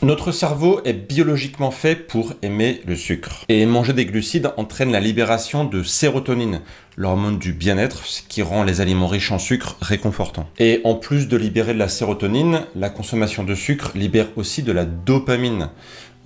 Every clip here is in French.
Notre cerveau est biologiquement fait pour aimer le sucre. Et manger des glucides entraîne la libération de sérotonine, l'hormone du bien-être, ce qui rend les aliments riches en sucre réconfortants. Et en plus de libérer de la sérotonine, la consommation de sucre libère aussi de la dopamine,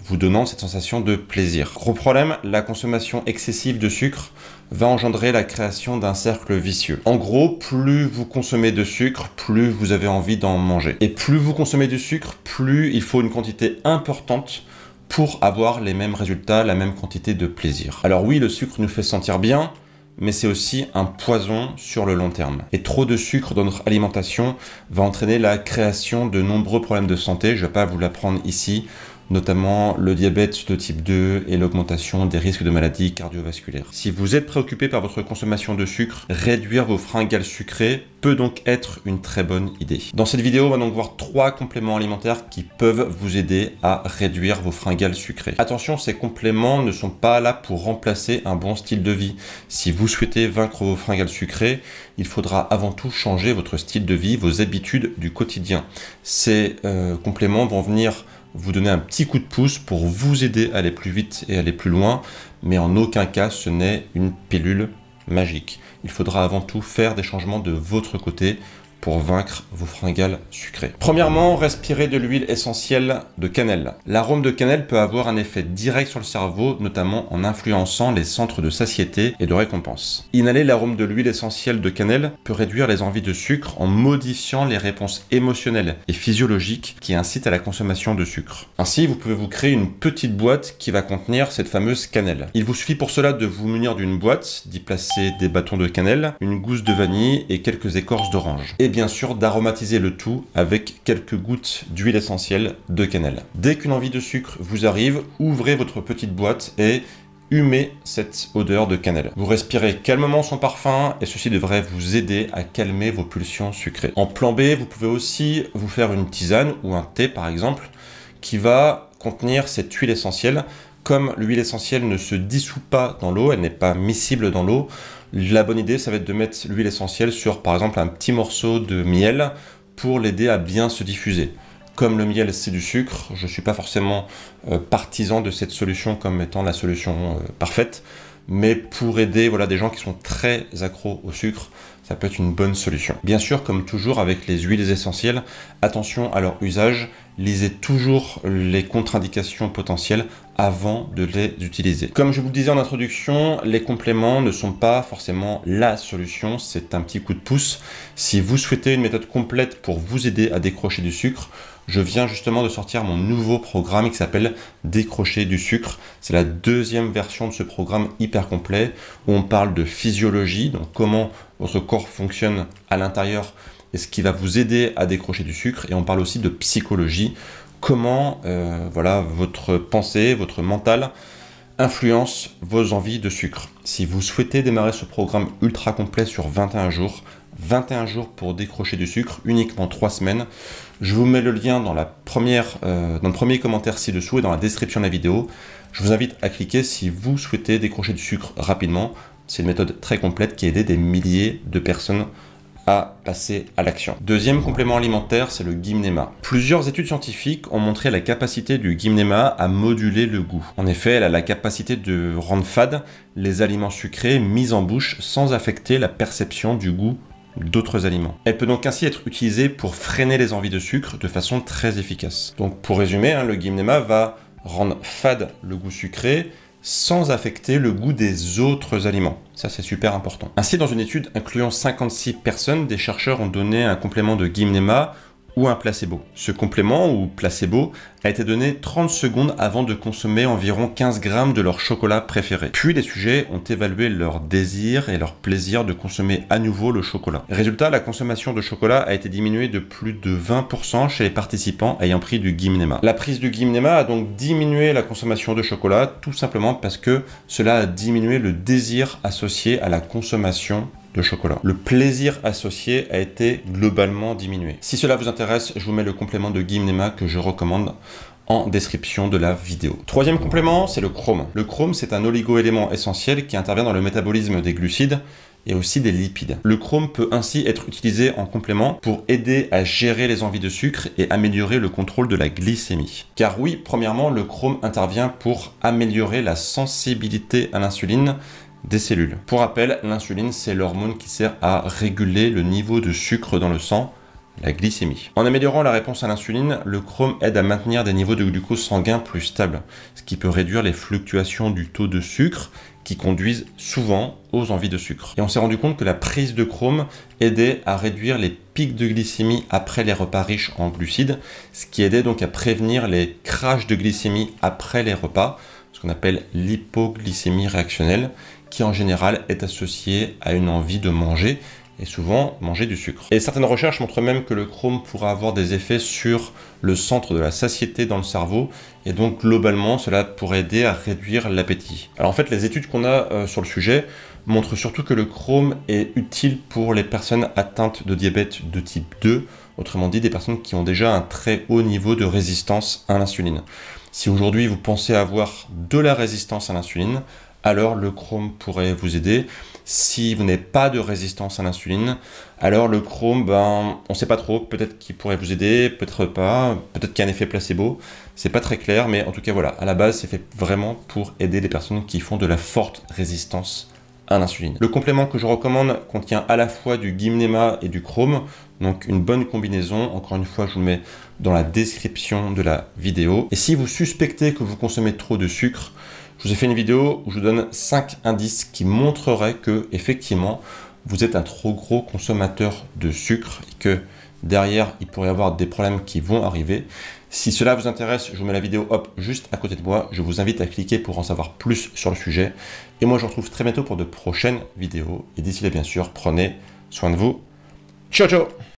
vous donnant cette sensation de plaisir. Gros problème, la consommation excessive de sucre va engendrer la création d'un cercle vicieux. En gros, plus vous consommez de sucre, plus vous avez envie d'en manger. Et plus vous consommez de sucre, plus il faut une quantité importante pour avoir les mêmes résultats, la même quantité de plaisir. Alors oui, le sucre nous fait sentir bien, mais c'est aussi un poison sur le long terme. Et trop de sucre dans notre alimentation va entraîner la création de nombreux problèmes de santé, je ne vais pas vous l'apprendre ici, notamment le diabète de type 2 et l'augmentation des risques de maladies cardiovasculaires. Si vous êtes préoccupé par votre consommation de sucre, réduire vos fringales sucrées peut donc être une très bonne idée. Dans cette vidéo, on va donc voir 3 compléments alimentaires qui peuvent vous aider à réduire vos fringales sucrées. Attention, ces compléments ne sont pas là pour remplacer un bon style de vie. Si vous souhaitez vaincre vos fringales sucrées, il faudra avant tout changer votre style de vie, vos habitudes du quotidien. Ces compléments vont venir vous donner un petit coup de pouce pour vous aider à aller plus vite et aller plus loin, mais en aucun cas ce n'est une pilule magique. Il faudra avant tout faire des changements de votre côté pour vaincre vos fringales sucrées. Premièrement, respirez de l'huile essentielle de cannelle. L'arôme de cannelle peut avoir un effet direct sur le cerveau, notamment en influençant les centres de satiété et de récompense. Inhaler l'arôme de l'huile essentielle de cannelle peut réduire les envies de sucre en modifiant les réponses émotionnelles et physiologiques qui incitent à la consommation de sucre. Ainsi, vous pouvez vous créer une petite boîte qui va contenir cette fameuse cannelle. Il vous suffit pour cela de vous munir d'une boîte, d'y placer des bâtons de cannelle, une gousse de vanille et quelques écorces d'orange. Et bien sûr d'aromatiser le tout avec quelques gouttes d'huile essentielle de cannelle. Dès qu'une envie de sucre vous arrive, ouvrez votre petite boîte et humez cette odeur de cannelle. Vous respirez calmement son parfum et ceci devrait vous aider à calmer vos pulsions sucrées. En plan B, vous pouvez aussi vous faire une tisane ou un thé par exemple qui va contenir cette huile essentielle. Comme l'huile essentielle ne se dissout pas dans l'eau, elle n'est pas miscible dans l'eau, la bonne idée, ça va être de mettre l'huile essentielle sur, par exemple, un petit morceau de miel pour l'aider à bien se diffuser. Comme le miel, c'est du sucre, je ne suis pas forcément partisan de cette solution comme étant la solution parfaite, mais pour aider des gens qui sont très accros au sucre, ça peut être une bonne solution. Bien sûr, comme toujours avec les huiles essentielles, attention à leur usage, lisez toujours les contre-indications potentielles avant de les utiliser. Comme je vous le disais en introduction, les compléments ne sont pas forcément la solution, c'est un petit coup de pouce. Si vous souhaitez une méthode complète pour vous aider à décrocher du sucre, je viens justement de sortir mon nouveau programme qui s'appelle Décrocher du sucre. C'est la deuxième version de ce programme hyper complet où on parle de physiologie, donc comment votre corps fonctionne à l'intérieur et ce qui va vous aider à décrocher du sucre. Et on parle aussi de psychologie, comment votre pensée, votre mental influence vos envies de sucre. Si vous souhaitez démarrer ce programme ultra complet sur 21 jours pour décrocher du sucre, uniquement 3 semaines, je vous mets le lien dans, dans le premier commentaire ci-dessous et dans la description de la vidéo. Je vous invite à cliquer si vous souhaitez décrocher du sucre rapidement. C'est une méthode très complète qui a aidé des milliers de personnes à passer à l'action. Deuxième complément alimentaire, c'est le gymnéma. Plusieurs études scientifiques ont montré la capacité du gymnéma à moduler le goût. En effet, elle a la capacité de rendre fade les aliments sucrés mis en bouche sans affecter la perception du goût d'autres aliments. Elle peut donc ainsi être utilisée pour freiner les envies de sucre de façon très efficace. Donc pour résumer, le gymnéma va rendre fade le goût sucré sans affecter le goût des autres aliments. Ça, c'est super important. Ainsi, dans une étude incluant 56 personnes, des chercheurs ont donné un complément de gymnéma ou un placebo. Ce complément ou placebo a été donné 30 secondes avant de consommer environ 15 grammes de leur chocolat préféré. Puis les sujets ont évalué leur désir et leur plaisir de consommer à nouveau le chocolat. Résultat, la consommation de chocolat a été diminuée de plus de 20% chez les participants ayant pris du gymnéma. La prise du gymnéma a donc diminué la consommation de chocolat, tout simplement parce que cela a diminué le désir associé à la consommation de chocolat. Le plaisir associé a été globalement diminué. Si cela vous intéresse, je vous mets le complément de gymnéma que je recommande en description de la vidéo. Troisième complément, c'est le chrome. Le chrome, c'est un oligo-élément essentiel qui intervient dans le métabolisme des glucides et aussi des lipides. Le chrome peut ainsi être utilisé en complément pour aider à gérer les envies de sucre et améliorer le contrôle de la glycémie. Car oui, premièrement, le chrome intervient pour améliorer la sensibilité à l'insuline des cellules. Pour rappel, l'insuline, c'est l'hormone qui sert à réguler le niveau de sucre dans le sang, la glycémie. En améliorant la réponse à l'insuline, le chrome aide à maintenir des niveaux de glucose sanguin plus stables, ce qui peut réduire les fluctuations du taux de sucre qui conduisent souvent aux envies de sucre. Et on s'est rendu compte que la prise de chrome aidait à réduire les pics de glycémie après les repas riches en glucides, ce qui aidait donc à prévenir les crashs de glycémie après les repas, ce qu'on appelle l'hypoglycémie réactionnelle, qui en général est associée à une envie de manger, et souvent manger du sucre. Et certaines recherches montrent même que le chrome pourra avoir des effets sur le centre de la satiété dans le cerveau, et donc globalement cela pourrait aider à réduire l'appétit. Alors en fait les études qu'on a sur le sujet montrent surtout que le chrome est utile pour les personnes atteintes de diabète de type 2, autrement dit des personnes qui ont déjà un très haut niveau de résistance à l'insuline. Si aujourd'hui vous pensez avoir de la résistance à l'insuline, alors le chrome pourrait vous aider. Si vous n'avez pas de résistance à l'insuline, alors le chrome, on ne sait pas trop, peut-être qu'il pourrait vous aider, peut-être pas, peut-être qu'il y a un effet placebo, c'est pas très clair, mais en tout cas voilà, à la base c'est fait vraiment pour aider les personnes qui font de la forte résistance à l'insuline. Le complément que je recommande contient à la fois du gymnema et du chrome, donc une bonne combinaison. Encore une fois, je vous le mets dans la description de la vidéo. Et si vous suspectez que vous consommez trop de sucre, je vous ai fait une vidéo où je vous donne 5 indices qui montreraient que, effectivement, vous êtes un trop gros consommateur de sucre et que derrière, il pourrait y avoir des problèmes qui vont arriver. Si cela vous intéresse, je vous mets la vidéo hop juste à côté de moi. Je vous invite à cliquer pour en savoir plus sur le sujet. Et moi, je vous retrouve très bientôt pour de prochaines vidéos. Et d'ici là, bien sûr, prenez soin de vous. Ciao, ciao!